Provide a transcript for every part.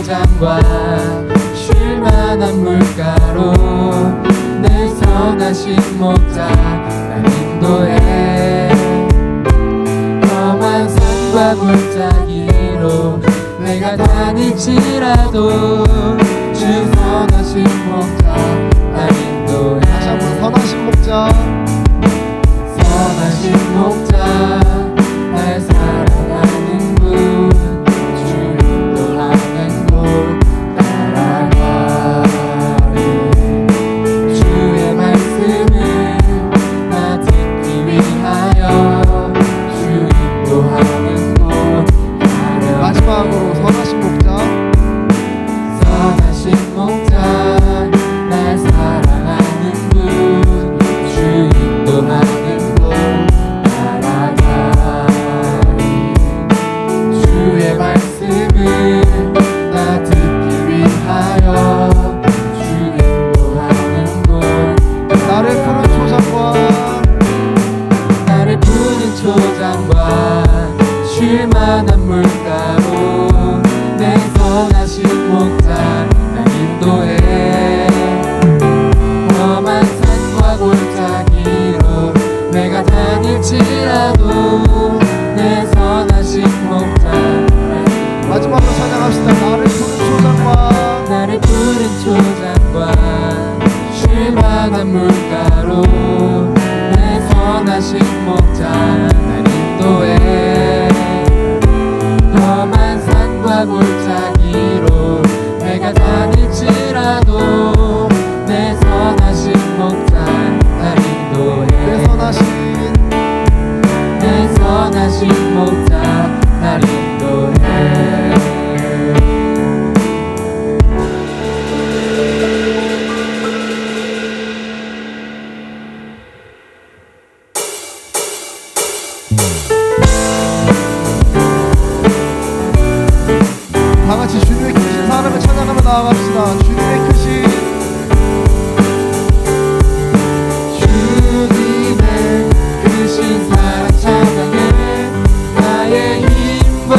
초장과 쉴만한 물가로 내 선하신 목자 날 인도해. 험한 산과 골짜기로 내가 다닐지라도 주 선하신 목자 날 인도해. 다시 한번 선하신 목자, 선하신 목자 날 사랑하는 분, 주 인도하는 곳 따라가리. 주의 말씀을 나 듣기 위하여 주 인도하는 곳 따라. 마지막으로 선하신 목자, 선하신 목자 날 사랑하는 분, 주 인도하는 곳 따라가리. 주의 말씀을 나 듣기 위하여 주 인도하는 곳. 나를 푸른 초장과 나를 푸는 초장과 쉴만한 물가로 내 선하신 목자 날 인도해. 험한 산과 골짜기로 내가 다닐지라도 내 선하신 목자 날 인도해. 마지막으로 찬양합시다. 나를 푸른 초장과 나를 푸른 초장과 쉴만한 물가로 내 선하신 목자 날 인도해. 험한 산과 골짜기로 내가 다닐지라도 내 선하신 목자 날 인도해. 내 선하신 목자 날 인도해. 다 같이 주님의 크신 사랑을 찬양하며 나아갑시다. 주님의 크신, 주님의 크신 사랑 찬양해. 나의 힘과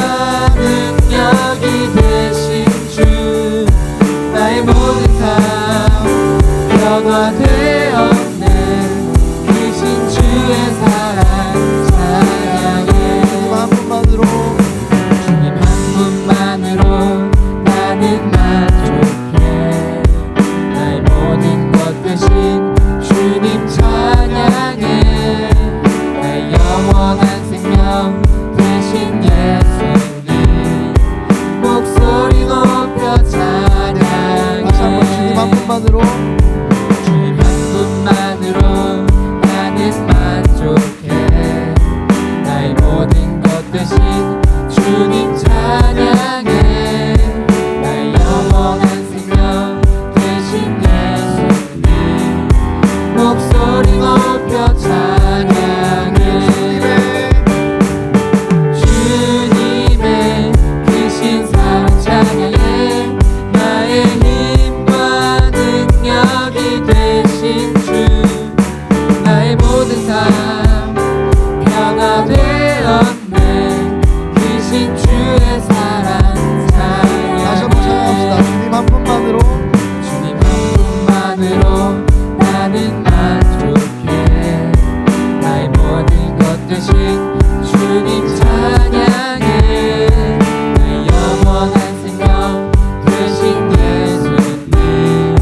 능력이 되신 주, 나의 모든 삶 변화되었네. 크신 주의 사랑 찬양해. 주님 한 분만으로 주님 한 분만으로 나는 만족해. 나의 모든 것 대신 주님 찬양해. 나의 영원한 생명 대신 예수님 목소리 높여 찬양해. 다시 한번 주님 한 분만으로 주님 한 분만으로 나는 만족해. 나의 모든 것 대신 주님 찬양해. 나의 영원한 생명 대신 예수님 목소리 높여 찬양해. 주님의 크신 사랑 찬양해. 나의 힘과 능력이 되신 주, 나의 모든 삶 변화되었네. 크신 주의 사랑 다시 한번 찬양합시다. 찬양해. 주님 한 분만으로 주님 한 분만으로 나는 만족해. 나의 모든 것 대신 주님 찬양해. 나의 영원한 생명 되신 예수님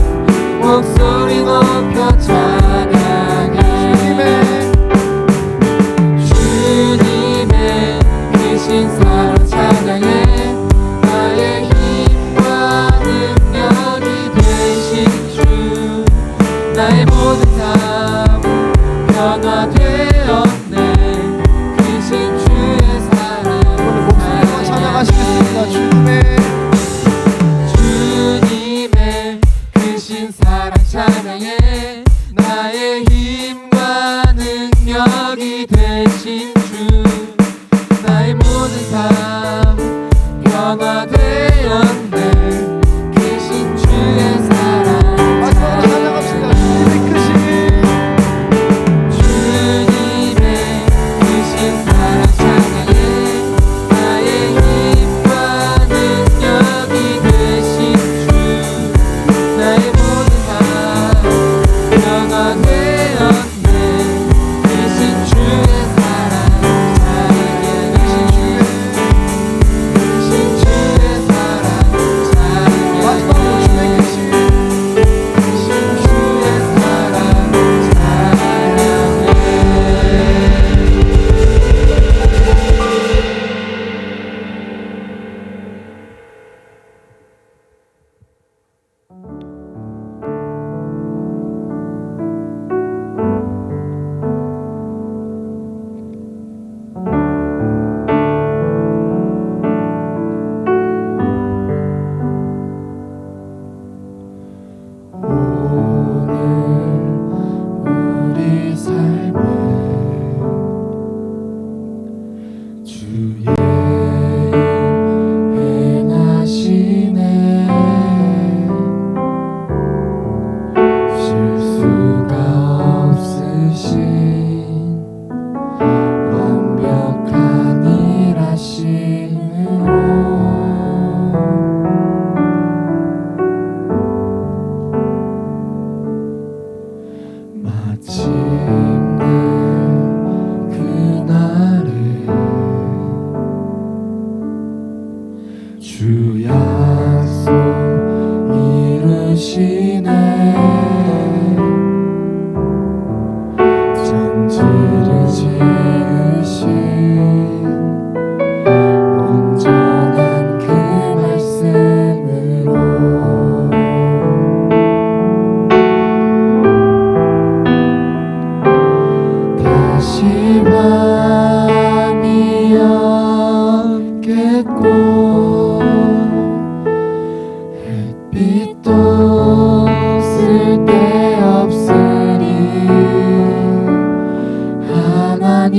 목소리 높여 찬양해. 주님의 크신 사랑 찬양해. 나의 힘과 능력이 되신 주, 나의 모든 삶 변화되었네. 크신 주의 사랑 오늘 목소리만 찬양하시겠습니다. 주님의 크신 사랑 찬양해. 나의 힘과 능력이 되신 주, 나의 모든 삶 변화되었네. 크신 주의 사랑 마지막으로 찬양합시다. 주님의 크신, 주님의 크신 사랑 찬양해. 나의 힘과 능력이 되신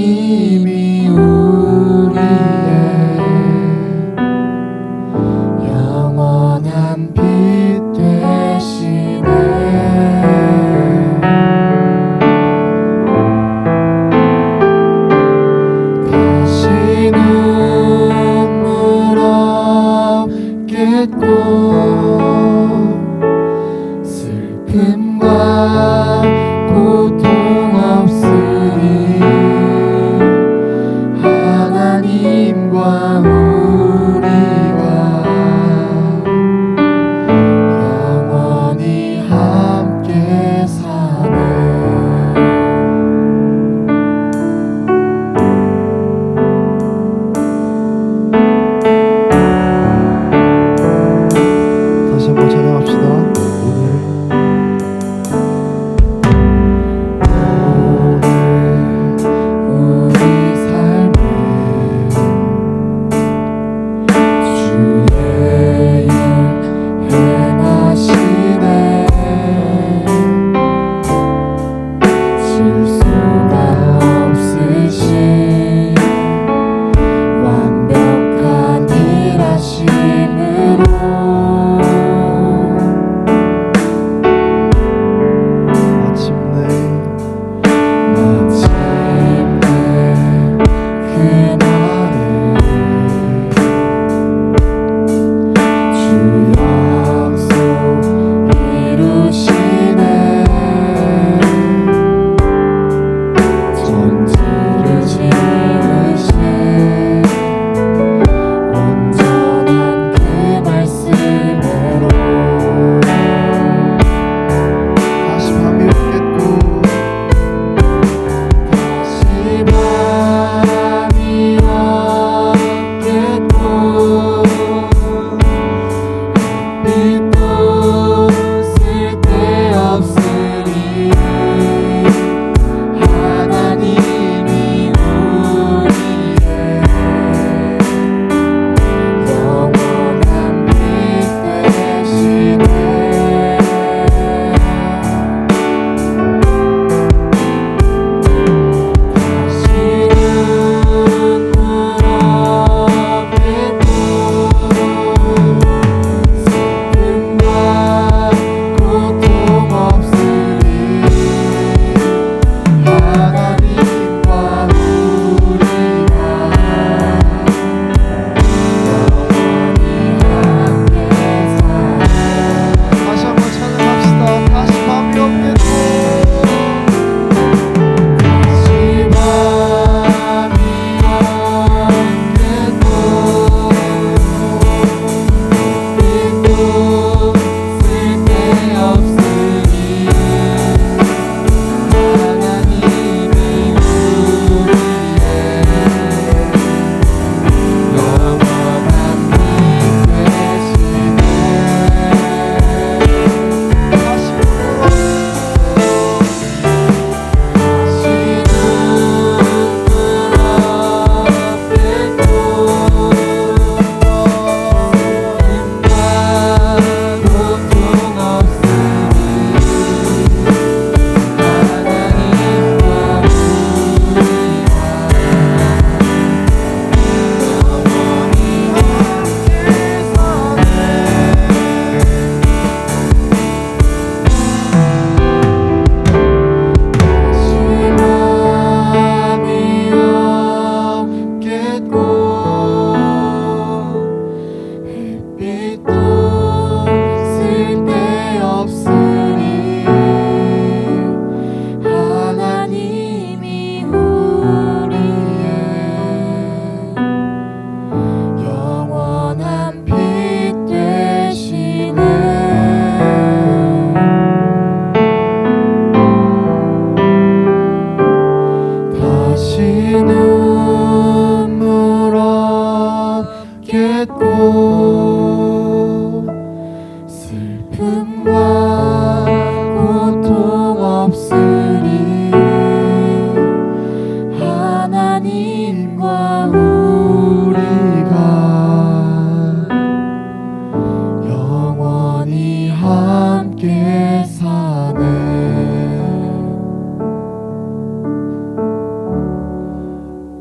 하나님이 우리의 영원한 빛 되시네. 다시 눈물 없겠고 슬픔과 고통 없으리. 하나님과 우리가 영원히 함께 사네. 다시 한번 찬양합시다. 우리 삶에 주의 일 행하시네. 실수가 없으신 완벽한 일하심으로 마침내 그날에 주 약속 이루시네. 천지를 지으신 온전한 그 말씀으로 다시 밤이 오겠고 다시 밤이 왔겠고 빛도 쓸데없으리. 하나님이 우리의 영원한 빛 되시네. 다시 한번 찬양합시다. 다시 밤이 오겠고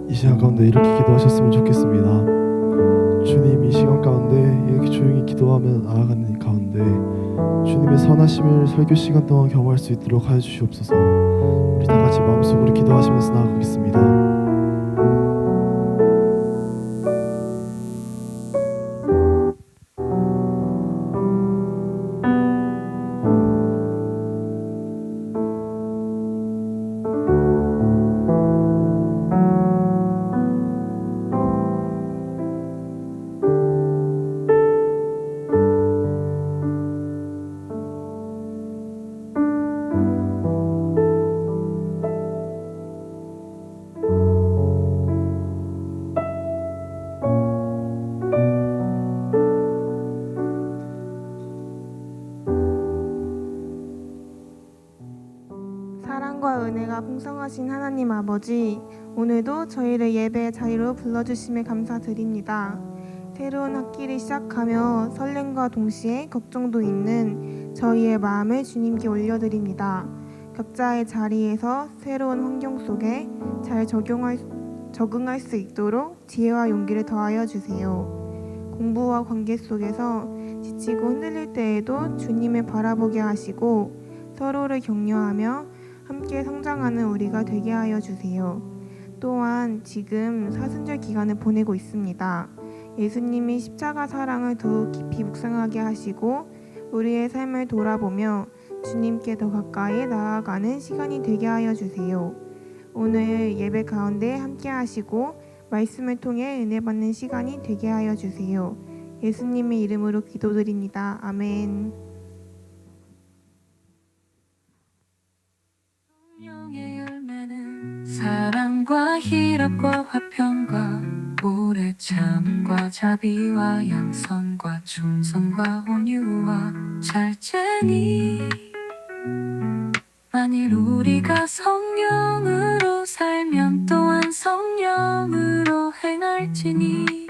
이 시간 가운데 이렇게 기도하셨으면 좋겠습니다. 주님, 이 시간 가운데 이렇게 조용히 기도하며 나아가는 가운데 주님의 선하심을 설교 시간 동안 경험할 수 있도록 하여 주시옵소서. 우리 다 같이 마음속으로 기도하시면서 나아가겠습니다. 사랑과 은혜가 풍성하신 하나님 아버지, 오늘도 저희를 예배의 자리로 불러주심에 감사드립니다. 새로운 학기를 시작하며 설렘과 동시에 걱정도 있는 저희의 마음을 주님께 올려드립니다. 각자의 자리에서 새로운 환경 속에 잘 적응할 수 있도록 지혜와 용기를 더하여 주세요. 공부와 관계 속에서 지치고 흔들릴 때에도 주님을 바라보게 하시고 서로를 격려하며 함께 성장하는 우리가 되게 하여 주세요. 또한 지금 사순절 기간을 보내고 있습니다. 예수님이 십자가 사랑을 더욱 깊이 묵상하게 하시고 우리의 삶을 돌아보며 주님께 더 가까이 나아가는 시간이 되게 하여 주세요. 오늘 예배 가운데 함께 하시고 말씀을 통해 은혜 받는 시간이 되게 하여 주세요. 예수님의 이름으로 기도드립니다. 아멘. 성령의 열매는 사랑과 희락과 화평과 오래 참과 자비와 양선과 충성과 온유와 절제니 만일 우리가 성령으로 살면 또한 성령으로 행할지니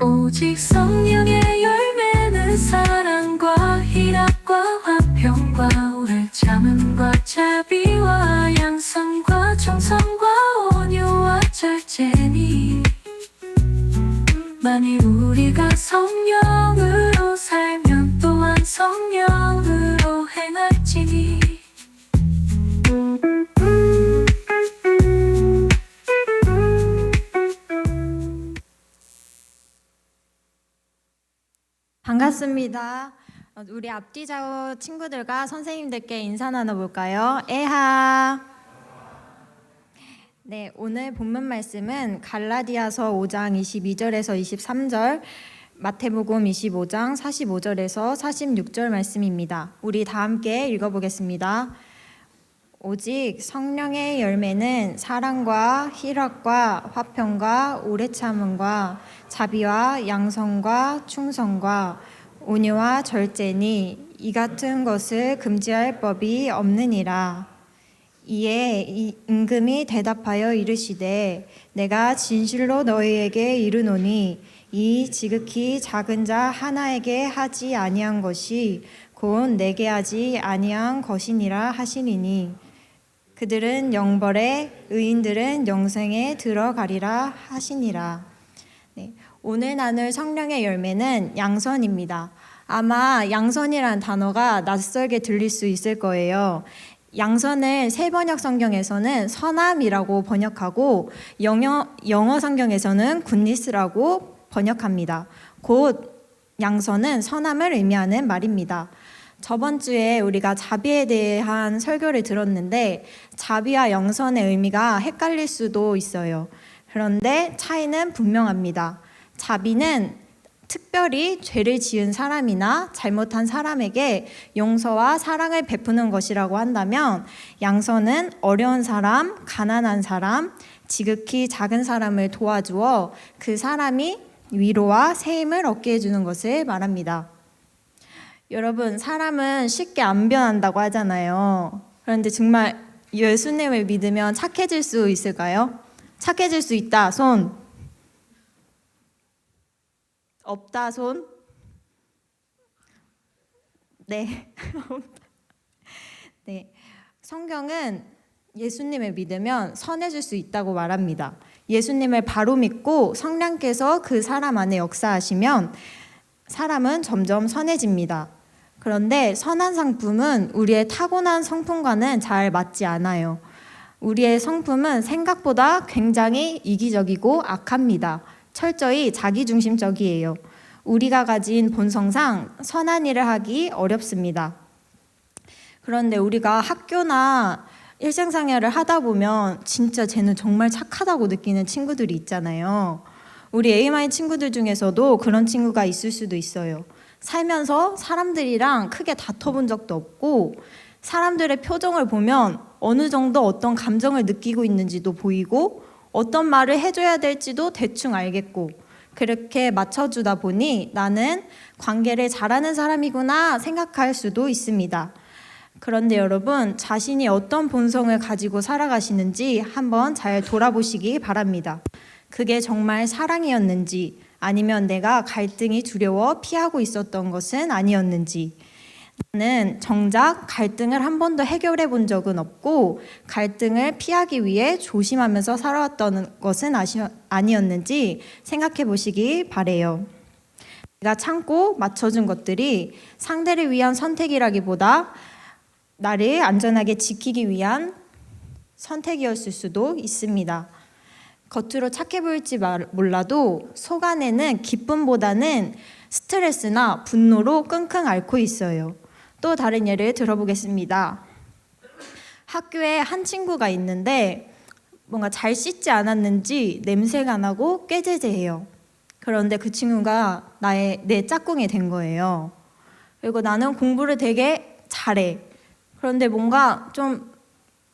오직 성령의 열매는 사랑과 희락과 화평과 오래 참음과 자비와 양선과 충성과 온유와 절제니 만일 우리가 성령으로 살면 또한 성령으로 행할지니 반갑습니다. 우리 앞뒤 좌우 친구들과 선생님들께 인사 나눠볼까요? 에하. 네, 오늘 본문 말씀은 갈라디아서 5장 22절에서 23절, 마태복음 25장 45절에서 46절 말씀입니다. 우리 다 함께 읽어보겠습니다. 오직 성령의 열매는 사랑과 희락과 화평과 오래 참음과 자비와 양선과 충성과 온유와 절제니 이 같은 것을 금지할 법이 없느니라. 이에 임금이 대답하여 이르시되 내가 진실로 너희에게 이르노니 이 지극히 작은 자 하나에게 하지 아니한 것이 곧 내게 하지 아니한 것이니라 하시니니 그들은 영벌에 의인들은 영생에 들어가리라 하시니라. 네, 오늘 나눌 성령의 열매는 양선입니다. 아마 양선이라는 단어가 낯설게 들릴 수 있을 거예요. 양선을 새번역 성경에서는 선함이라고 번역하고 영어 성경에서는 굿니스라고 번역합니다. 곧 양선은 선함을 의미하는 말입니다. 저번 주에 우리가 자비에 대한 설교를 들었는데 자비와 양선의 의미가 헷갈릴 수도 있어요. 그런데 차이는 분명합니다. 자비는 특별히 죄를 지은 사람이나 잘못한 사람에게 용서와 사랑을 베푸는 것이라고 한다면 양선은 어려운 사람, 가난한 사람, 지극히 작은 사람을 도와주어 그 사람이 위로와 새 힘을 얻게 해주는 것을 말합니다. 여러분, 사람은 쉽게 안 변한다고 하잖아요. 그런데 정말 예수님을 믿으면 착해질 수 있을까요? 착해질 수 있다, 손. 없다, 손. 네. 네. 성경은 예수님을 믿으면 선해질 수 있다고 말합니다. 예수님을 바로 믿고 성령께서 그 사람 안에 역사하시면 사람은 점점 선해집니다. 그런데 선한 성품은 우리의 타고난 성품과는 잘 맞지 않아요. 우리의 성품은 생각보다 굉장히 이기적이고 악합니다. 철저히 자기중심적이에요. 우리가 가진 본성상 선한 일을 하기 어렵습니다. 그런데 우리가 학교나 일상생활을 하다 보면 진짜 쟤는 정말 착하다고 느끼는 친구들이 있잖아요. 우리 A마이 친구들 중에서도 그런 친구가 있을 수도 있어요. 살면서 사람들이랑 크게 다퉈본 적도 없고 사람들의 표정을 보면 어느 정도 어떤 감정을 느끼고 있는지도 보이고 어떤 말을 해줘야 될지도 대충 알겠고 그렇게 맞춰주다 보니 나는 관계를 잘하는 사람이구나 생각할 수도 있습니다. 그런데 여러분, 자신이 어떤 본성을 가지고 살아가시는지 한번 잘 돌아보시기 바랍니다. 그게 정말 사랑이었는지 아니면 내가 갈등이 두려워 피하고 있었던 것은 아니었는지. 나는 정작 갈등을 한 번도 해결해 본 적은 없고 갈등을 피하기 위해 조심하면서 살아왔던 것은 아니었는지 생각해 보시기 바래요. 내가 참고 맞춰준 것들이 상대를 위한 선택이라기보다 나를 안전하게 지키기 위한 선택이었을 수도 있습니다. 겉으로 착해 보일지 몰라도 속 안에는 기쁨보다는 스트레스나 분노로 끙끙 앓고 있어요. 또 다른 예를 들어보겠습니다. 학교에 한 친구가 있는데 뭔가 잘 씻지 않았는지 냄새가 나고 꾀재재해요. 그런데 그 친구가 내 짝꿍이 된 거예요. 그리고 나는 공부를 되게 잘해. 그런데 뭔가 좀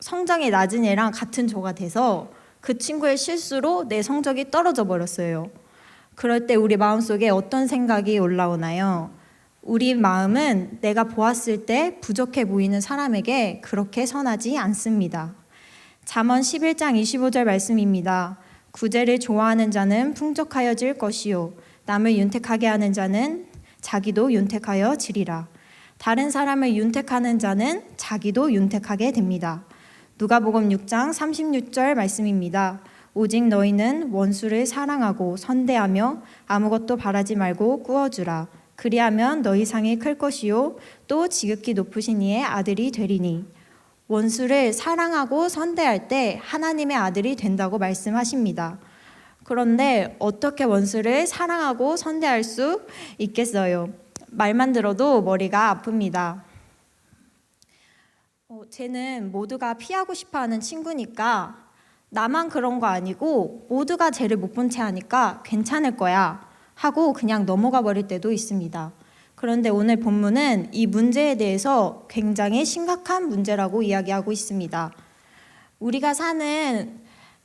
성적이 낮은 애랑 같은 조가 돼서 그 친구의 실수로 내 성적이 떨어져 버렸어요. 그럴 때 우리 마음속에 어떤 생각이 올라오나요? 우리 마음은 내가 보았을 때 부족해 보이는 사람에게 그렇게 선하지 않습니다. 잠언 11장 25절 말씀입니다. 구제를 좋아하는 자는 풍족하여질 것이요 남을 윤택하게 하는 자는 자기도 윤택하여 지리라. 다른 사람을 윤택하는 자는 자기도 윤택하게 됩니다. 누가복음 6장 36절 말씀입니다. 오직 너희는 원수를 사랑하고 선대하며 아무것도 바라지 말고 꾸어주라. 그리하면 너희 상이 클 것이요 또 지극히 높으신 이의 아들이 되리니. 원수를 사랑하고 선대할 때 하나님의 아들이 된다고 말씀하십니다. 그런데 어떻게 원수를 사랑하고 선대할 수 있겠어요? 말만 들어도 머리가 아픕니다. 쟤는 모두가 피하고 싶어하는 친구니까 나만 그런 거 아니고 모두가 쟤를 못 본 채 하니까 괜찮을 거야 하고 그냥 넘어가 버릴 때도 있습니다. 그런데 오늘 본문은 이 문제에 대해서 굉장히 심각한 문제라고 이야기하고 있습니다. 우리가 사는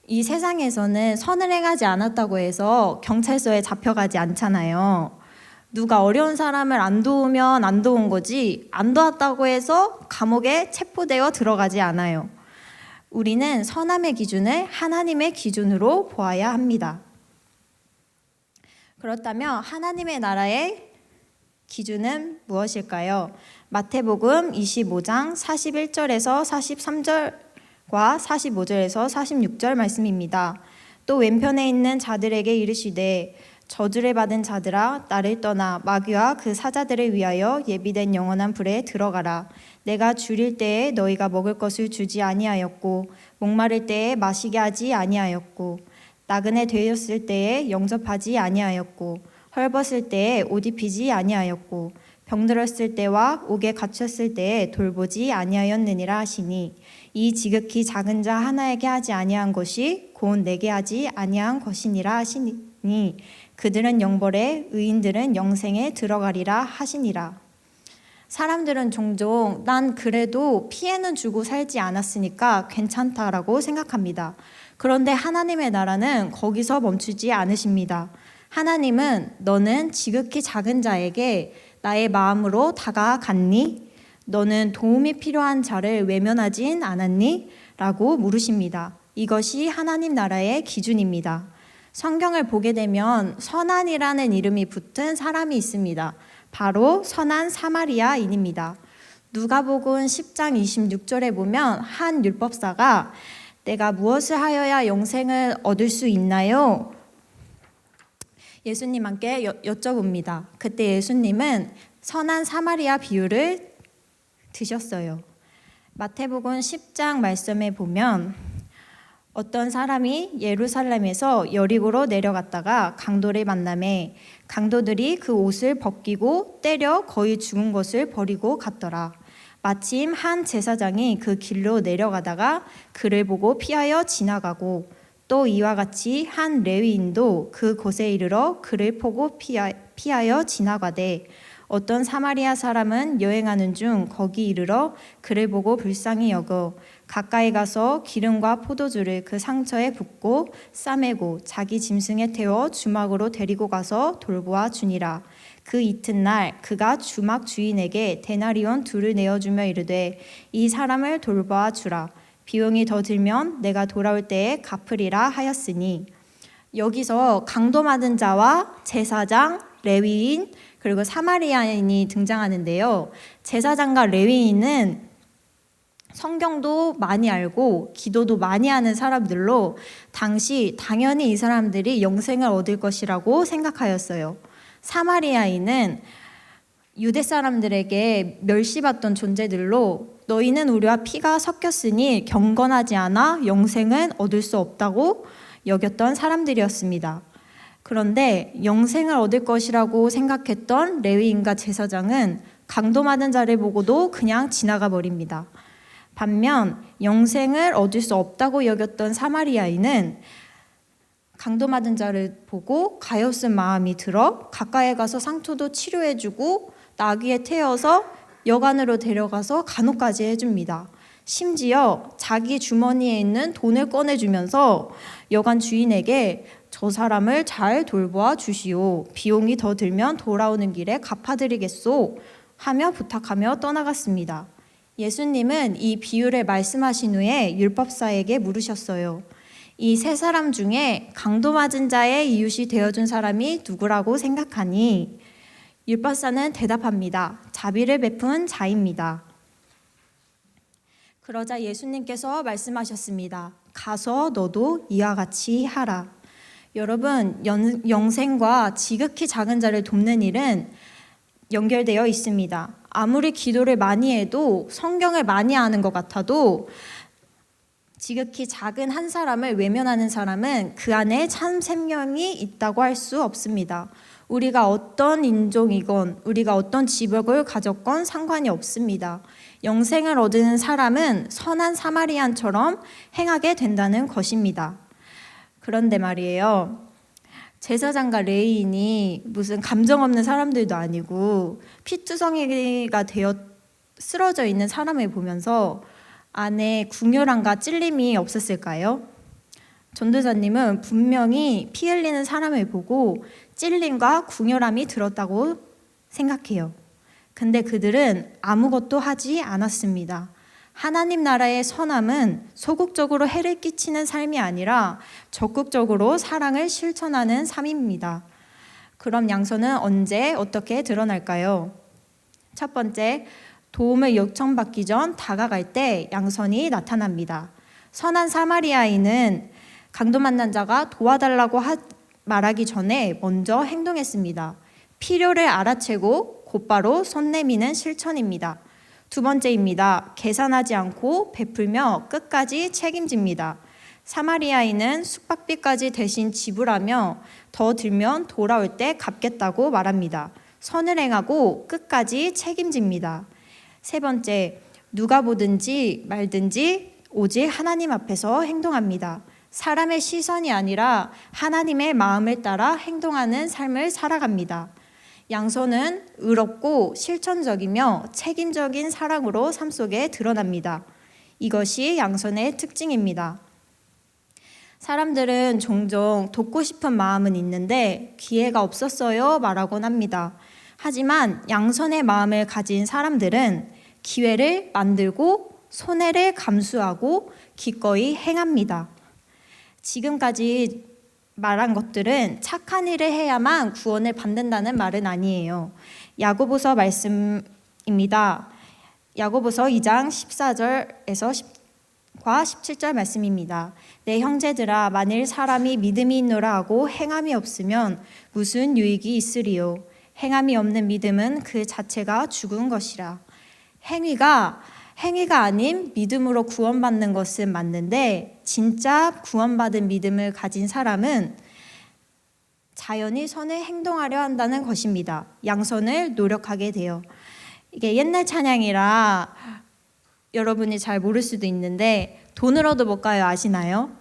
이 세상에서는 선을 행하지 않았다고 해서 경찰서에 잡혀가지 않잖아요. 누가 어려운 사람을 안 도우면 안 도운 거지 안 도왔다고 해서 감옥에 체포되어 들어가지 않아요. 우리는 선함의 기준을 하나님의 기준으로 보아야 합니다. 그렇다면 하나님의 나라의 기준은 무엇일까요? 마태복음 25장 41절에서 43절과 45절에서 46절 말씀입니다. 또 왼편에 있는 자들에게 이르시되 저주를 받은 자들아 나를 떠나 마귀와 그 사자들을 위하여 예비된 영원한 불에 들어가라. 내가 줄일 때에 너희가 먹을 것을 주지 아니하였고 목마를 때에 마시게 하지 아니하였고 나그네 되었을 때에 영접하지 아니하였고 헐벗을 때에 옷 입히지 아니하였고 병들었을 때와 옥에 갇혔을 때에 돌보지 아니하였느니라 하시니 이 지극히 작은 자 하나에게 하지 아니한 것이 곧 내게 하지 아니한 것이니라 하시니 그들은 영벌에 의인들은 영생에 들어가리라 하시니라. 사람들은 종종 난 그래도 피해는 주고 살지 않았으니까 괜찮다라고 생각합니다. 그런데 하나님의 나라는 거기서 멈추지 않으십니다. 하나님은 너는 지극히 작은 자에게 나의 마음으로 다가갔니? 너는 도움이 필요한 자를 외면하진 않았니? 라고 물으십니다. 이것이 하나님 나라의 기준입니다. 성경을 보게 되면 선한이라는 이름이 붙은 사람이 있습니다. 바로 선한 사마리아인입니다. 누가복음 10장 26절에 보면 한 율법사가 내가 무엇을 하여야 영생을 얻을 수 있나요? 예수님께 여쭤봅니다. 그때 예수님은 선한 사마리아 비유를 드셨어요. 마태복음 10장 말씀에 보면 어떤 사람이 예루살렘에서 여리고로 내려갔다가 강도를 만나매 강도들이 그 옷을 벗기고 때려 거의 죽은 것을 버리고 갔더라. 마침 한 제사장이 그 길로 내려가다가 그를 보고 피하여 지나가고 또 이와 같이 한 레위인도 그 곳에 이르러 그를 보고 피하여 지나가되 어떤 사마리아 사람은 여행하는 중 거기 이르러 그를 보고 불쌍히 여겨 가까이 가서 기름과 포도주를 그 상처에 붓고 싸매고 자기 짐승에 태워 주막으로 데리고 가서 돌보아 주니라. 그 이튿날 그가 주막 주인에게 데나리온 2를 내어주며 이르되 이 사람을 돌보아 주라. 비용이 더 들면 내가 돌아올 때에 갚으리라 하였으니, 여기서 강도 맞은 자와 제사장, 레위인, 그리고 사마리아인이 등장하는데요. 제사장과 레위인은 성경도 많이 알고 기도도 많이 하는 사람들로 당시 당연히 이 사람들이 영생을 얻을 것이라고 생각하였어요. 사마리아인은 유대 사람들에게 멸시받던 존재들로 너희는 우리와 피가 섞였으니 경건하지 않아 영생은 얻을 수 없다고 여겼던 사람들이었습니다. 그런데 영생을 얻을 것이라고 생각했던 레위인과 제사장은 강도맞은 자를 보고도 그냥 지나가 버립니다. 반면 영생을 얻을 수 없다고 여겼던 사마리아인은 강도맞은 자를 보고 가엾은 마음이 들어 가까이 가서 상처도 치료해주고 나귀에 태워서 여관으로 데려가서 간호까지 해줍니다. 심지어 자기 주머니에 있는 돈을 꺼내주면서 여관 주인에게 저 사람을 잘 돌보아 주시오. 비용이 더 들면 돌아오는 길에 갚아드리겠소. 하며 부탁하며 떠나갔습니다. 예수님은 이 비유를 말씀하신 후에 율법사에게 물으셨어요. 이 세 사람 중에 강도 맞은 자의 이웃이 되어준 사람이 누구라고 생각하니? 율법사는 대답합니다. 자비를 베푼 자입니다. 그러자 예수님께서 말씀하셨습니다. 가서 너도 이와 같이 하라. 여러분, 영생과 지극히 작은 자를 돕는 일은 연결되어 있습니다. 아무리 기도를 많이 해도 성경을 많이 아는 것 같아도 지극히 작은 한 사람을 외면하는 사람은 그 안에 참 생명이 있다고 할 수 없습니다. 우리가 어떤 인종이건 우리가 어떤 직업을 가졌건 상관이 없습니다. 영생을 얻는 사람은 선한 사마리안처럼 행하게 된다는 것입니다. 그런데 말이에요. 제사장과 레위인이 무슨 감정 없는 사람들도 아니고 피투성이가 되어 쓰러져 있는 사람을 보면서 안에 궁혈함과 찔림이 없었을까요? 전도사님은 분명히 피 흘리는 사람을 보고 찔림과 궁혈함이 들었다고 생각해요. 근데 그들은 아무것도 하지 않았습니다. 하나님 나라의 선함은 소극적으로 해를 끼치는 삶이 아니라 적극적으로 사랑을 실천하는 삶입니다. 그럼 양선은 언제 어떻게 드러날까요? 첫 번째, 도움을 요청받기 전 다가갈 때 양선이 나타납니다. 선한 사마리아인은 강도 만난 자가 도와달라고 말하기 전에 먼저 행동했습니다. 필요를 알아채고 곧바로 손 내미는 실천입니다. 두 번째입니다. 계산하지 않고 베풀며 끝까지 책임집니다. 사마리아인은 숙박비까지 대신 지불하며 더 들면 돌아올 때 갚겠다고 말합니다. 선을 행하고 끝까지 책임집니다. 세 번째, 누가 보든지 말든지 오직 하나님 앞에서 행동합니다. 사람의 시선이 아니라 하나님의 마음을 따라 행동하는 삶을 살아갑니다. 양선은 의롭고 실천적이며 책임적인 사랑으로 삶 속에 드러납니다. 이것이 양선의 특징입니다. 사람들은 종종 돕고 싶은 마음은 있는데 기회가 없었어요 말하곤 합니다. 하지만 양선의 마음을 가진 사람들은 기회를 만들고 손해를 감수하고 기꺼이 행합니다. 지금까지 말한 것들은 착한 일을 해야만 구원을 받는다는 말은 아니에요. 야고보서 말씀입니다. 야고보서 2장 14절에서 17절 말씀입니다. 내 형제들아, 만일 사람이 믿음이 있노라 하고 행함이 없으면 무슨 유익이 있으리요? 행함이 없는 믿음은 그 자체가 죽은 것이라. 행위가 아닌 믿음으로 구원받는 것은 맞는데, 진짜 구원받은 믿음을 가진 사람은 자연히 선을 행동하려 한다는 것입니다. 양선을 노력하게 돼요. 이게 옛날 찬양이라 여러분이 잘 모를 수도 있는데, 돈으로도 못 가요 아시나요?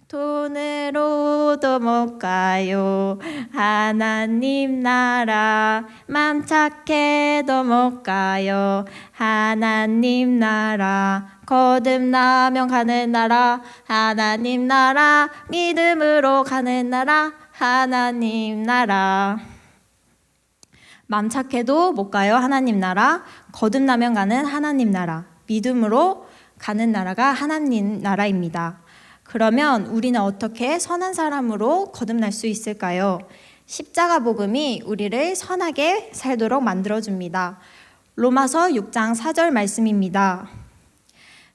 돈으로도 못 가요 하나님 나라, 맘 착해도 못 가요 하나님 나라, 거듭나면 가는 나라 하나님 나라, 믿음으로 가는 나라 하나님 나라. 맘 착해도 못 가요 하나님 나라, 거듭나면 가는 하나님 나라, 믿음으로 가는 나라가 하나님 나라입니다. 그러면 우리는 어떻게 선한 사람으로 거듭날 수 있을까요? 십자가 복음이 우리를 선하게 살도록 만들어줍니다. 로마서 6장 4절 말씀입니다.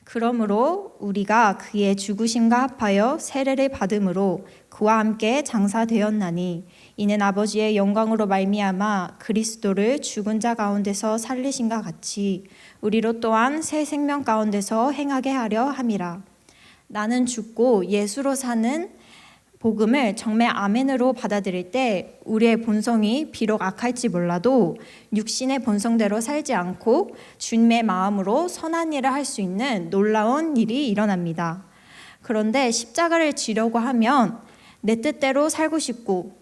그러므로 우리가 그의 죽으심과 합하여 세례를 받음으로 그와 함께 장사되었나니, 이는 아버지의 영광으로 말미암아 그리스도를 죽은 자 가운데서 살리신과 같이 우리로 또한 새 생명 가운데서 행하게 하려 함이라. 나는 죽고 예수로 사는 복음을 정말 아멘으로 받아들일 때 우리의 본성이 비록 악할지 몰라도 육신의 본성대로 살지 않고 주님의 마음으로 선한 일을 할 수 있는 놀라운 일이 일어납니다. 그런데 십자가를 지려고 하면 내 뜻대로 살고 싶고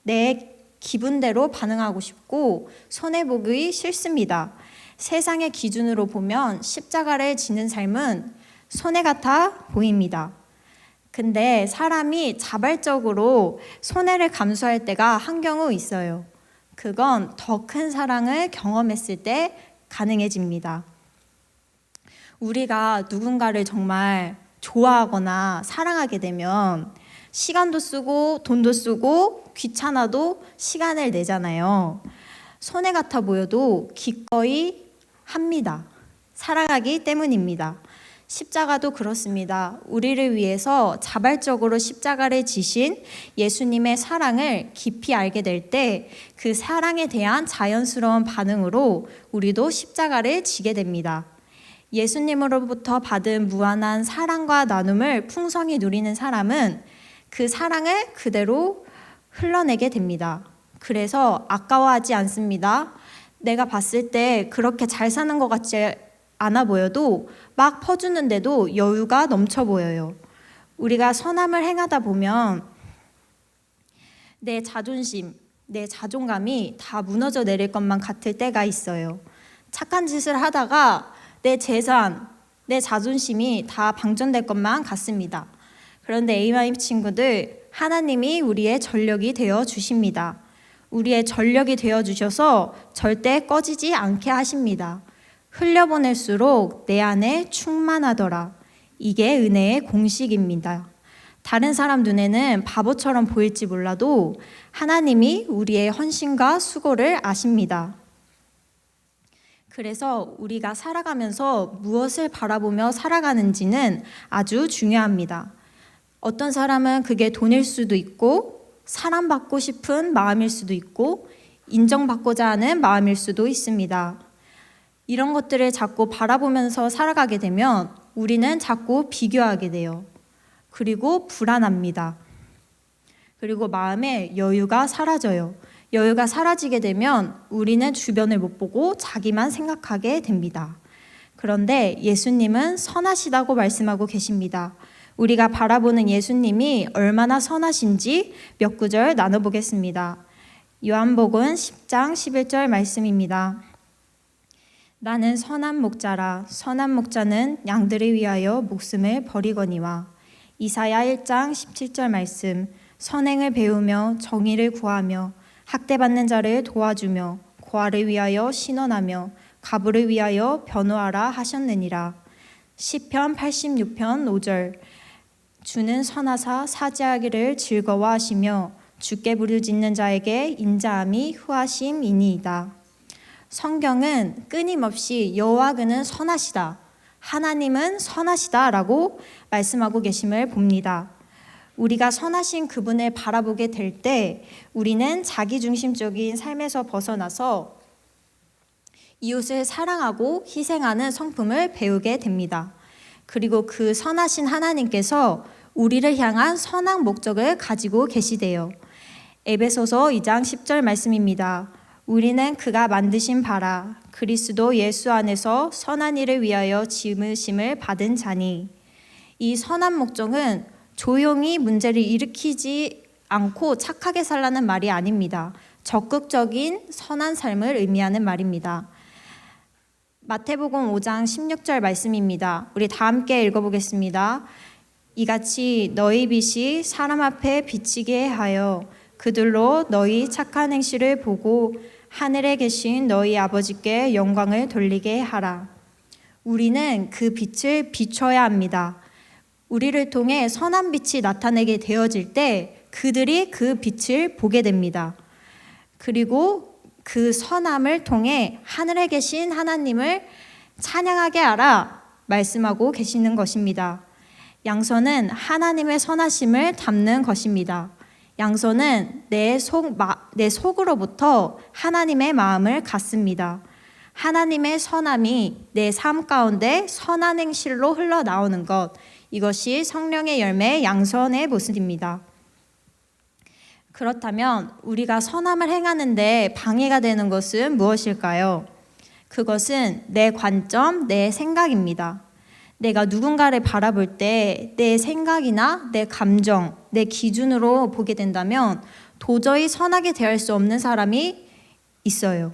내 기분대로 반응하고 싶고 손해보기 싫습니다. 세상의 기준으로 보면 십자가를 지는 삶은 손해 같아 보입니다. 근데 사람이 자발적으로 손해를 감수할 때가 한 경우 있어요. 그건 더 큰 사랑을 경험했을 때 가능해집니다. 우리가 누군가를 정말 좋아하거나 사랑하게 되면 시간도 쓰고 돈도 쓰고 귀찮아도 시간을 내잖아요. 손해 같아 보여도 기꺼이 합니다. 사랑하기 때문입니다. 십자가도 그렇습니다. 우리를 위해서 자발적으로 십자가를 지신 예수님의 사랑을 깊이 알게 될 때 그 사랑에 대한 자연스러운 반응으로 우리도 십자가를 지게 됩니다. 예수님으로부터 받은 무한한 사랑과 나눔을 풍성히 누리는 사람은 그 사랑을 그대로 흘러내게 됩니다. 그래서 아까워하지 않습니다. 내가 봤을 때 그렇게 잘 사는 것 같지 않아 보여도 막 퍼주는데도 여유가 넘쳐 보여요. 우리가 선함을 행하다 보면 내 자존심, 내 자존감이 다 무너져 내릴 것만 같을 때가 있어요. 착한 짓을 하다가 내 재산, 내 자존심이 다 방전될 것만 같습니다. 그런데 A마임 친구들, 하나님이 우리의 전력이 되어 주십니다. 우리의 전력이 되어 주셔서 절대 꺼지지 않게 하십니다. 흘려보낼수록 내 안에 충만하더라. 이게 은혜의 공식입니다. 다른 사람 눈에는 바보처럼 보일지 몰라도 하나님이 우리의 헌신과 수고를 아십니다. 그래서 우리가 살아가면서 무엇을 바라보며 살아가는지는 아주 중요합니다. 어떤 사람은 그게 돈일 수도 있고 사랑받고 싶은 마음일 수도 있고 인정받고자 하는 마음일 수도 있습니다. 이런 것들을 자꾸 바라보면서 살아가게 되면 우리는 자꾸 비교하게 돼요. 그리고 불안합니다. 그리고 마음에 여유가 사라져요. 여유가 사라지게 되면 우리는 주변을 못 보고 자기만 생각하게 됩니다. 그런데 예수님은 선하시다고 말씀하고 계십니다. 우리가 바라보는 예수님이 얼마나 선하신지 몇 구절 나눠보겠습니다. 요한복음 10장 11절 말씀입니다. 나는 선한 목자라. 선한 목자는 양들을 위하여 목숨을 버리거니와. 이사야 1장 17절 말씀. 선행을 배우며 정의를 구하며 학대받는 자를 도와주며 고아를 위하여 신원하며 가부를 위하여 변호하라 하셨느니라. 시편 86편 5절. 주는 선하사 사죄하기를 즐거워하시며 주께 부르짖는 자에게 인자함이 후하심이니이다. 성경은 끊임없이 여호와 그는 선하시다, 하나님은 선하시다라고 말씀하고 계심을 봅니다. 우리가 선하신 그분을 바라보게 될 때 우리는 자기중심적인 삶에서 벗어나서 이웃을 사랑하고 희생하는 성품을 배우게 됩니다. 그리고 그 선하신 하나님께서 우리를 향한 선한 목적을 가지고 계시대요. 에베소서 2장 10절 말씀입니다. 우리는 그가 만드신 바라 그리스도 예수 안에서 선한 일을 위하여 지으심을 받은 자니. 이 선한 목적은 조용히 문제를 일으키지 않고 착하게 살라는 말이 아닙니다. 적극적인 선한 삶을 의미하는 말입니다. 마태복음 5장 16절 말씀입니다. 우리 다 함께 읽어보겠습니다. 이같이 너희 빛이 사람 앞에 비치게 하여 그들로 너희 착한 행실을 보고 하늘에 계신 너희 아버지께 영광을 돌리게 하라. 우리는 그 빛을 비춰야 합니다. 우리를 통해 선한 빛이 나타내게 되어질 때 그들이 그 빛을 보게 됩니다. 그리고 그 선함을 통해 하늘에 계신 하나님을 찬양하게 하라 말씀하고 계시는 것입니다. 양서는 하나님의 선하심을 담는 것입니다. 양서는 내 속으로부터 하나님의 마음을 갖습니다. 하나님의 선함이 내 삶 가운데 선한 행실로 흘러나오는 것, 이것이 성령의 열매 양선의 모습입니다. 그렇다면 우리가 선함을 행하는데 방해가 되는 것은 무엇일까요? 그것은 내 관점, 내 생각입니다. 내가 누군가를 바라볼 때 내 생각이나 내 감정, 내 기준으로 보게 된다면 도저히 선하게 대할 수 없는 사람이 있어요.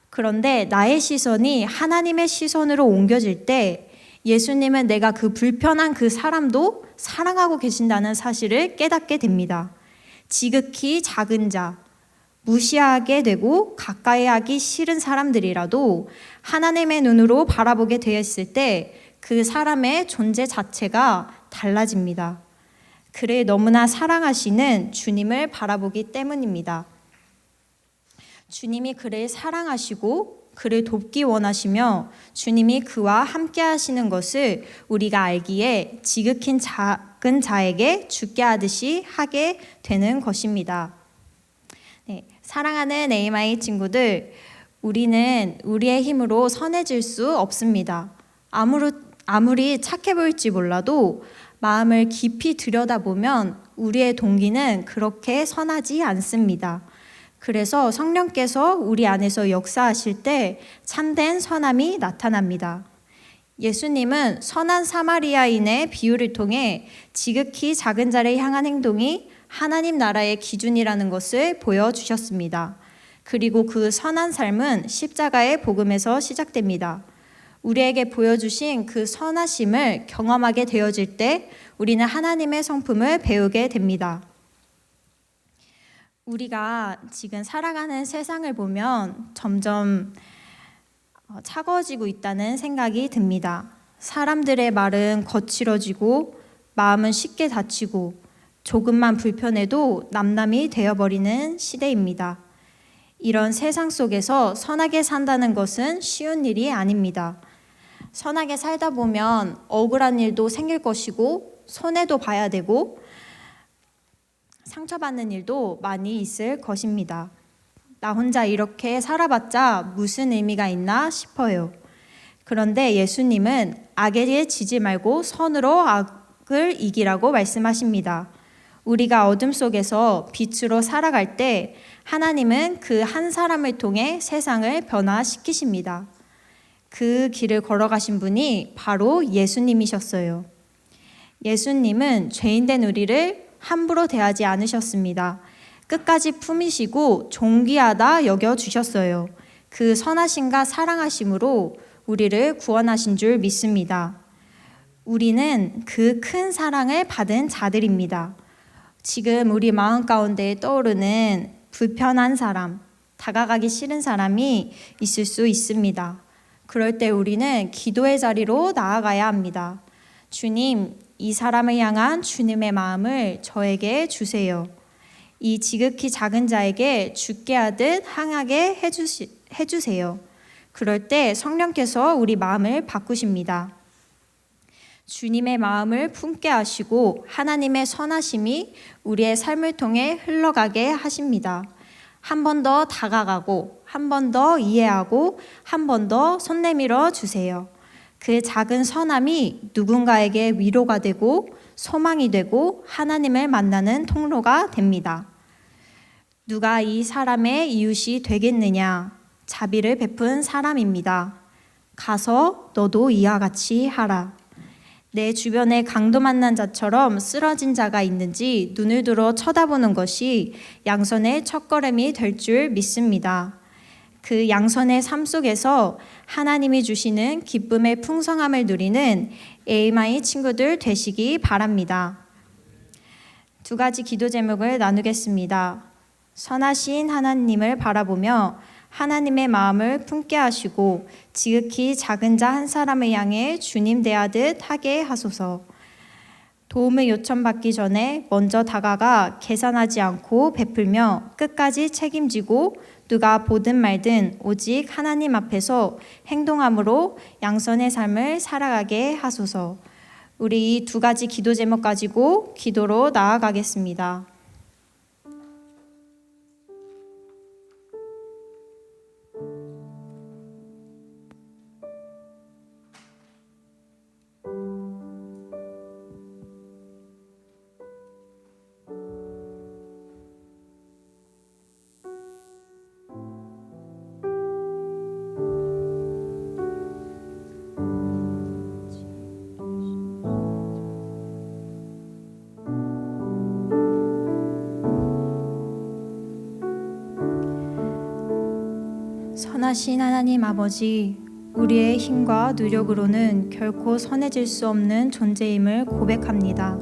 그런데 나의 시선이 하나님의 시선으로 옮겨질 때 예수님은 내가 그 불편한 그 사람도 사랑하고 계신다는 사실을 깨닫게 됩니다. 지극히 작은 자, 무시하게 되고 가까이 하기 싫은 사람들이라도 하나님의 눈으로 바라보게 되었을 때 그 사람의 존재 자체가 달라집니다. 그를 너무나 사랑하시는 주님을 바라보기 때문입니다. 주님이 그를 사랑하시고 그를 돕기 원하시며 주님이 그와 함께 하시는 것을 우리가 알기에 지극히 작은 자에게 죽게 하듯이 하게 되는 것입니다. 네, 사랑하는 AMI 친구들, 우리는 우리의 힘으로 선해질 수 없습니다. 아무리 착해 보일지 몰라도 마음을 깊이 들여다보면 우리의 동기는 그렇게 선하지 않습니다. 그래서 성령께서 우리 안에서 역사하실 때 참된 선함이 나타납니다. 예수님은 선한 사마리아인의 비유를 통해 지극히 작은 자를 향한 행동이 하나님 나라의 기준이라는 것을 보여주셨습니다. 그리고 그 선한 삶은 십자가의 복음에서 시작됩니다. 우리에게 보여주신 그 선하심을 경험하게 되어질 때 우리는 하나님의 성품을 배우게 됩니다. 우리가 지금 살아가는 세상을 보면 점점 차가워지고 있다는 생각이 듭니다. 사람들의 말은 거칠어지고 마음은 쉽게 다치고 조금만 불편해도 남남이 되어버리는 시대입니다. 이런 세상 속에서 선하게 산다는 것은 쉬운 일이 아닙니다. 선하게 살다 보면 억울한 일도 생길 것이고 손해도 봐야 되고 상처받는 일도 많이 있을 것입니다. 나 혼자 이렇게 살아봤자 무슨 의미가 있나 싶어요. 그런데 예수님은 악에 지지 말고 선으로 악을 이기라고 말씀하십니다. 우리가 어둠 속에서 빛으로 살아갈 때 하나님은 그 한 사람을 통해 세상을 변화시키십니다. 그 길을 걸어가신 분이 바로 예수님이셨어요. 예수님은 죄인된 우리를 함부로 대하지 않으셨습니다. 끝까지 품으시고 존귀하다 여겨주셨어요. 그 선하심과 사랑하심으로 우리를 구원하신 줄 믿습니다. 우리는 그 큰 사랑을 받은 자들입니다. 지금 우리 마음 가운데 떠오르는 불편한 사람, 다가가기 싫은 사람이 있을 수 있습니다. 그럴 때 우리는 기도의 자리로 나아가야 합니다. 주님, 이 사람을 향한 주님의 마음을 저에게 주세요. 이 지극히 작은 자에게 죽게 하듯 해주세요. 그럴 때 성령께서 우리 마음을 바꾸십니다. 주님의 마음을 품게 하시고 하나님의 선하심이 우리의 삶을 통해 흘러가게 하십니다. 한 번 더 다가가고 한 번 더 이해하고 한 번 더 손 내밀어 주세요. 그 작은 선함이 누군가에게 위로가 되고 소망이 되고 하나님을 만나는 통로가 됩니다. 누가 이 사람의 이웃이 되겠느냐? 자비를 베푼 사람입니다. 가서 너도 이와 같이 하라. 내 주변에 강도 만난 자처럼 쓰러진 자가 있는지 눈을 들어 쳐다보는 것이 양선의 첫걸음이 될 줄 믿습니다. 그 양선의 삶 속에서 하나님이 주시는 기쁨의 풍성함을 누리는 에이마이 친구들 되시기 바랍니다. 두 가지 기도 제목을 나누겠습니다. 선하신 하나님을 바라보며 하나님의 마음을 품게 하시고 지극히 작은 자 한 사람을 향해 주님 대하듯 하게 하소서. 도움을 요청받기 전에 먼저 다가가 계산하지 않고 베풀며 끝까지 책임지고 누가 보든 말든 오직 하나님 앞에서 행동함으로 양선의 삶을 살아가게 하소서. 우리 이 두 가지 기도 제목 가지고 기도로 나아가겠습니다. 선하신 하나님 아버지, 우리의 힘과 노력으로는 결코 선해질 수 없는 존재임을 고백합니다.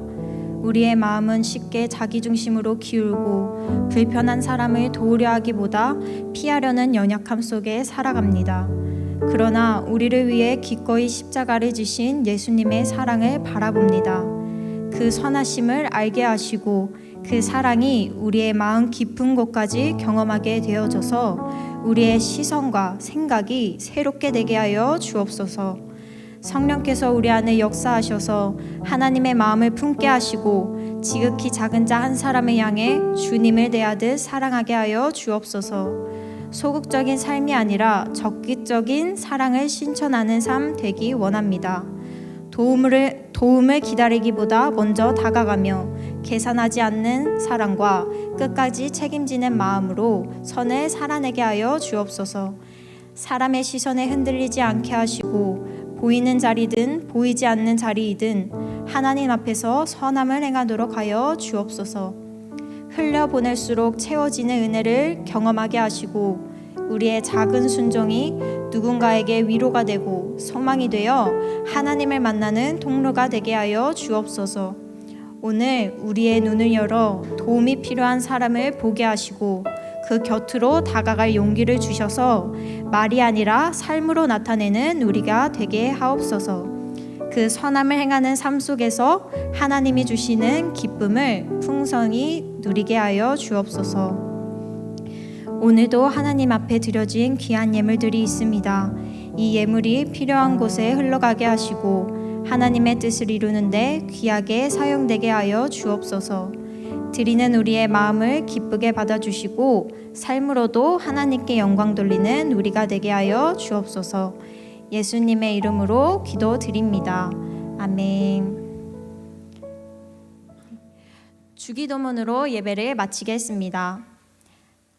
우리의 마음은 쉽게 자기중심으로 기울고 불편한 사람을 도우려 하기보다 피하려는 연약함 속에 살아갑니다. 그러나 우리를 위해 기꺼이 십자가를 지신 예수님의 사랑을 바라봅니다. 그 선하심을 알게 하시고 그 사랑이 우리의 마음 깊은 곳까지 경험하게 되어져서 우리의 시선과 생각이 새롭게 되게 하여 주옵소서. 성령께서 우리 안에 역사하셔서 하나님의 마음을 품게 하시고 지극히 작은 자 한 사람을 향해 주님을 대하듯 사랑하게 하여 주옵소서. 소극적인 삶이 아니라 적극적인 사랑을 실천하는 삶 되기 원합니다. 도움을 기다리기보다 먼저 다가가며 계산하지 않는 사랑과 끝까지 책임지는 마음으로 선을 살아내게 하여 주옵소서. 사람의 시선에 흔들리지 않게 하시고 보이는 자리든 보이지 않는 자리이든 하나님 앞에서 선함을 행하도록 하여 주옵소서. 흘려보낼수록 채워지는 은혜를 경험하게 하시고 우리의 작은 순종이 누군가에게 위로가 되고 소망이 되어 하나님을 만나는 통로가 되게 하여 주옵소서. 오늘 우리의 눈을 열어 도움이 필요한 사람을 보게 하시고 그 곁으로 다가갈 용기를 주셔서 말이 아니라 삶으로 나타내는 우리가 되게 하옵소서. 그 선함을 행하는 삶 속에서 하나님이 주시는 기쁨을 풍성히 누리게 하여 주옵소서. 오늘도 하나님 앞에 드려진 귀한 예물들이 있습니다. 이 예물이 필요한 곳에 흘러가게 하시고 하나님의 뜻을 이루는데 귀하게 사용되게 하여 주옵소서. 드리는 우리의 마음을 기쁘게 받아주시고 삶으로도 하나님께 영광 돌리는 우리가 되게 하여 주옵소서. 예수님의 이름으로 기도드립니다. 아멘. 주기도문으로 예배를 마치겠습니다.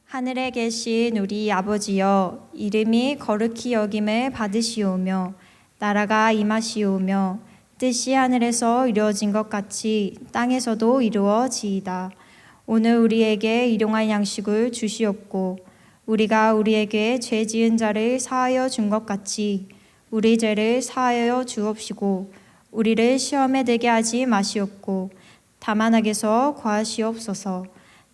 하늘에 계신 우리 아버지여, 이름이 거룩히 여김을 받으시오며 나라가 임하시오며 뜻이 하늘에서 이루어진 것 같이 땅에서도 이루어지이다. 오늘 우리에게 일용할 양식을 주시옵고 우리가 우리에게 죄 지은 자를 사하여 준 것 같이 우리 죄를 사하여 주옵시고 우리를 시험에 들게 하지 마시옵고 다만 악에서 구하시옵소서.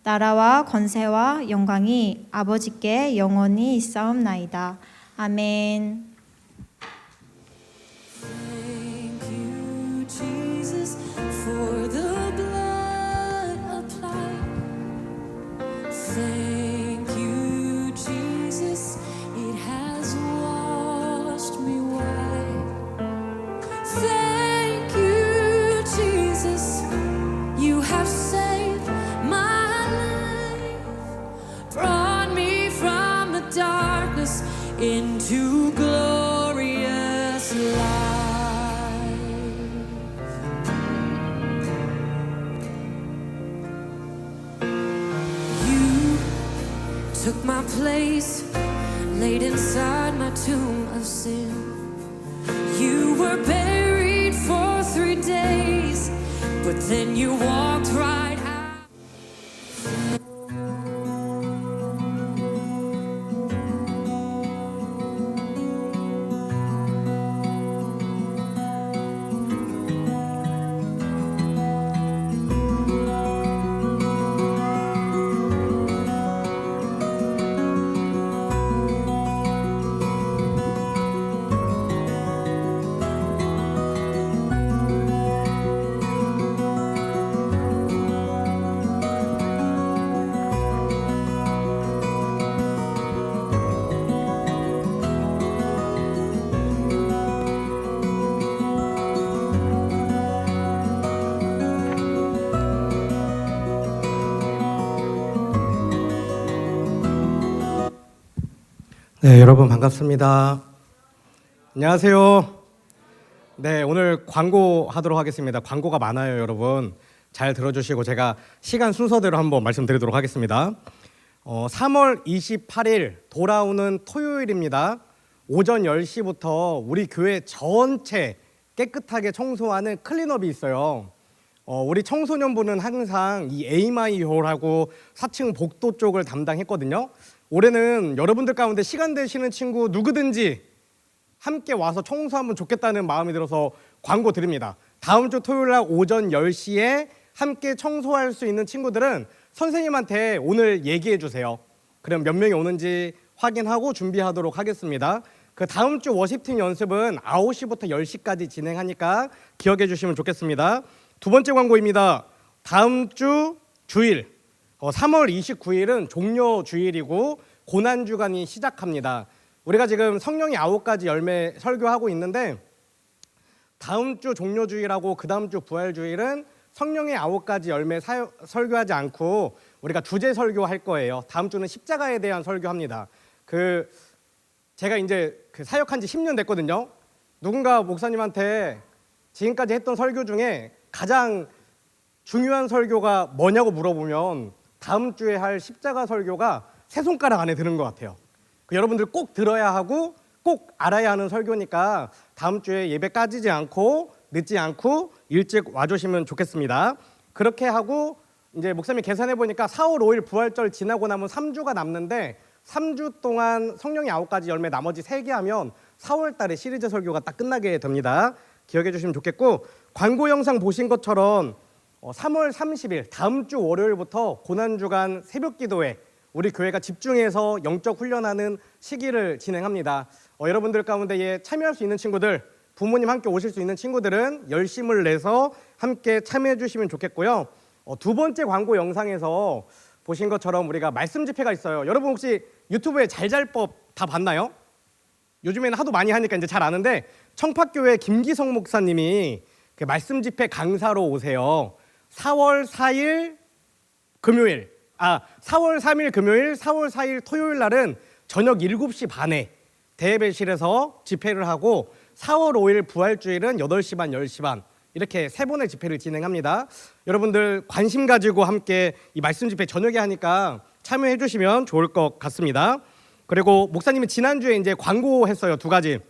나라와 권세와 영광이 아버지께 영원히 있사옵나이다. 아멘. Thank you, Jesus, for the blood applied. Thank you, Jesus, it us into glorious life. You took my place, laid inside my tomb of sin. You were buried for 3 days, but then you walked right out. 네, 여러분 반갑습니다. 안녕하세요. 네, 오늘 광고 하도록 하겠습니다. 광고가 많아요, 여러분. 잘 들어주시고 제가 시간 순서대로 한번 말씀드리도록 하겠습니다. 3월 28일 돌아오는 토요일입니다. 오전 10시부터 우리 교회 전체 깨끗하게 청소하는 클린업이 있어요. 우리 청소년부는 항상 이 에이마이홀하고 4층 복도 쪽을 담당했거든요. 올해는 여러분들 가운데 시간 되시는 친구 누구든지 함께 와서 청소하면 좋겠다는 마음이 들어서 광고 드립니다. 다음 주 토요일 날 오전 10시에 함께 청소할 수 있는 친구들은 선생님한테 오늘 얘기해 주세요. 그럼 몇 명이 오는지 확인하고 준비하도록 하겠습니다. 그 다음 주 워십팀 연습은 9시부터 10시까지 진행하니까 기억해 주시면 좋겠습니다. 두 번째 광고입니다. 다음 주 주일 3월 29일은 종료 주일이고 고난주간이 시작합니다. 우리가 지금 성령의 9가지 열매 설교하고 있는데 다음 주 종료주일하고 그 다음 주 부활주일은 성령의 9가지 열매 설교하지 않고 우리가 주제 설교할 거예요. 다음 주는 십자가에 대한 설교합니다. 제가 이제 사역한 지 10년 됐거든요. 누군가 목사님한테 지금까지 했던 설교 중에 가장 중요한 설교가 뭐냐고 물어보면 다음 주에 할 십자가 설교가 세 손가락 안에 드는 것 같아요. 여러분들 꼭 들어야 하고 꼭 알아야 하는 설교니까 다음 주에 예배 까지지 않고 늦지 않고 일찍 와주시면 좋겠습니다. 그렇게 하고 이제 목사님이 계산해 보니까 4월 5일 부활절 지나고 나면 3주가 남는데 3주 동안 성령의 9가지 열매 나머지 3개 하면 4월 달에 시리즈 설교가 딱 끝나게 됩니다. 기억해 주시면 좋겠고 광고 영상 보신 것처럼 3월 30일 다음 주 월요일부터 고난주간 새벽기도회 우리 교회가 집중해서 영적 훈련하는 시기를 진행합니다. 여러분들 가운데 참여할 수 있는 친구들, 부모님 함께 오실 수 있는 친구들은 열심을 내서 함께 참여해 주시면 좋겠고요. 두 번째 광고 영상에서 보신 것처럼 우리가 말씀 집회가 있어요. 여러분 혹시 유튜브에 잘잘법 다 봤나요? 요즘에는 하도 많이 하니까 이제 잘 아는데 청파교회 김기성 목사님이 말씀 집회 강사로 오세요. 4월 3일 금요일, 4월 3일 금요일, 4월 4일 토요일 날은 저녁 7시 반에 대예배실에서 집회를 하고 4월 5일 부활주일은 8시 반, 10시 반 이렇게 3번의 집회를 진행합니다. 여러분들 관심 가지고 함께 이 말씀 집회 저녁에 하니까 참여해 주시면 좋을 것 같습니다. 그리고 목사님이 지난주에 이제 광고했어요. 2가지.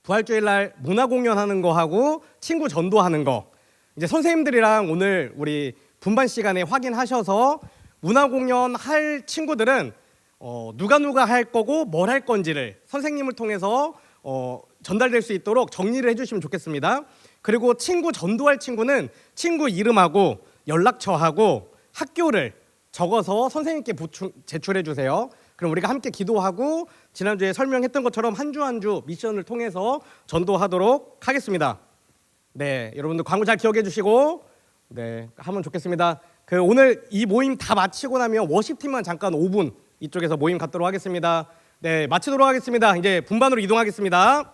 부활주일 날 문화 공연하는 거 하고 친구 전도하는 거. 이제 선생님들이랑 오늘 우리 분반 시간에 확인하셔서 문화 공연 할 친구들은 누가 할 거고 뭘 할 건지를 선생님을 통해서 전달될 수 있도록 정리를 해주시면 좋겠습니다. 그리고 친구 전도할 친구는 친구 이름하고 연락처하고 학교를 적어서 선생님께 제출해 주세요. 그럼 우리가 함께 기도하고 지난주에 설명했던 것처럼 한 주 한 주 미션을 통해서 전도하도록 하겠습니다. 네, 여러분들 광고 잘 기억해 주시고 네, 하면 좋겠습니다. 오늘 이 모임 다 마치고 나면 워십팀만 잠깐 5분 이쪽에서 모임 갖도록 하겠습니다. 네, 마치도록 하겠습니다. 이제 분반으로 이동하겠습니다.